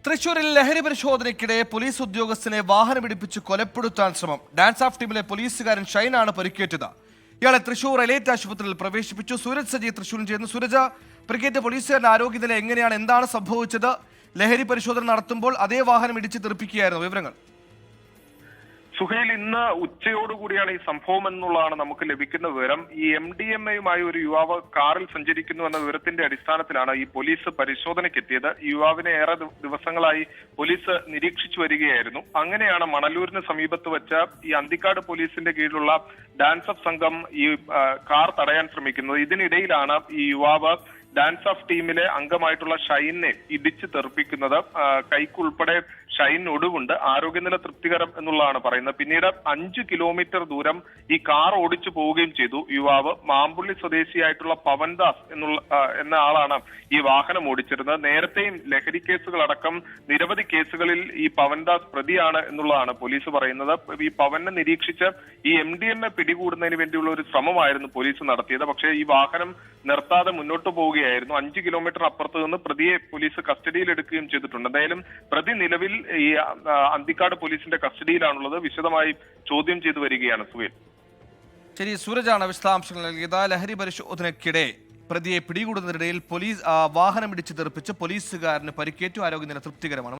തൃശൂരിൽ ലഹരി പരിശോധനയ്ക്കിടെ പോലീസ് ഉദ്യോഗസ്ഥനെ വാഹനമിടിപ്പിച്ച് കൊലപ്പെടുത്താൻ ശ്രമം. ഡാൻസ് ഓഫ് ടീമിലെ പോലീസുകാരൻ ഷൈനാണ് പരിക്കേറ്റത്. ഇയാളെ തൃശൂർ എലൈറ്റ് ആശുപത്രിയിൽ പ്രവേശിപ്പിച്ചു. സൂരജ് സജി തൃശൂരിൽ ചെയ്യുന്നു. സൂരജ്, പരിക്കേറ്റ പോലീസുകാരന്റെ ആരോഗ്യനില എങ്ങനെയാണ്? എന്താണ് സംഭവിച്ചത്? ലഹരി പരിശോധന നടത്തുമ്പോൾ അതേ വാഹനം ഇടിച്ച് തെറിപ്പിക്കുകയായിരുന്നു. വിവരങ്ങൾ. സുഹൈൽ, ഇന്ന് ഉച്ചയോടുകൂടിയാണ് ഈ സംഭവം എന്നുള്ളതാണ് നമുക്ക് ലഭിക്കുന്ന വിവരം. ഈ MDMA-യുമായി ഒരു യുവാവ് കാറിൽ സഞ്ചരിക്കുന്നു എന്ന വിവരത്തിന്റെ അടിസ്ഥാനത്തിലാണ് ഈ പോലീസ് പരിശോധനയ്ക്കെത്തിയത്. ഈ യുവാവിനെ ഏറെ ദിവസങ്ങളായി പോലീസ് നിരീക്ഷിച്ചു വരികയായിരുന്നു. അങ്ങനെയാണ് മണലൂരിന് സമീപത്ത് വെച്ച് ഈ അന്തിക്കാട് പോലീസിന്റെ കീഴിലുള്ള ഡാൻസ് ഓഫ് സംഘം ഈ കാർ തടയാൻ ശ്രമിക്കുന്നത്. ഇതിനിടയിലാണ് ഈ യുവാവ് ഡാൻസ് ഓഫ് ടീമിലെ അംഗമായിട്ടുള്ള ഷൈനെ ഇടിച്ച് തെറിപ്പിക്കുന്നത്. കൈക്കുൾപ്പെടെ ഷൈൻ ഒടുവുണ്ട്. ആരോഗ്യനില തൃപ്തികരം എന്നുള്ളതാണ് പറയുന്നത്. പിന്നീട് 5 കിലോമീറ്റർ ദൂരം ഈ കാർ ഓടിച്ചു പോവുകയും ചെയ്തു. യുവാവ് മാമ്പുള്ളി സ്വദേശിയായിട്ടുള്ള പവൻദാസ് എന്ന ആളാണ് ഈ വാഹനം ഓടിച്ചിരുന്നത്. നേരത്തെയും ലഹരി കേസുകളടക്കം നിരവധി കേസുകളിൽ ഈ പവൻദാസ് പ്രതിയാണ് എന്നുള്ളതാണ് പോലീസ് പറയുന്നത്. ഈ പവനെ നിരീക്ഷിച്ച് ഈ MDMA പിടികൂടുന്നതിന് വേണ്ടിയുള്ള ഒരു ശ്രമമായിരുന്നു പോലീസ് നടത്തിയത്. പക്ഷേ ഈ വാഹനം നിർത്താതെ മുന്നോട്ട് പോവുകയായിരുന്നു. 5 കിലോമീറ്റർ അപ്പുറത്ത് നിന്ന് പ്രതിയെ പോലീസ് കസ്റ്റഡിയിൽ എടുക്കുകയും ചെയ്തിട്ടുണ്ട്. എന്തായാലും പ്രതി നിലവിൽ ഈ അന്തിക്കാട് പോലീസിന്റെ കസ്റ്റഡിയിലാണുള്ളത്. വിശദമായി ചോദ്യം ചെയ്തു വരികയാണ്. സുഹേൽ, ശരി, സൂരജാണ് വിശദാംശങ്ങൾ നൽകിയത്. ലഹരി പരിശോധനയ്ക്കിടെ പ്രതിയെ പിടികൂടുന്നതിനിടയിൽ പോലീസ് വാഹനം ഇടിച്ച് തെറിപ്പിച്ച് പോലീസുകാരന് പരിക്കേറ്റു. ആരോഗ്യനില തൃപ്തികരമാണ്.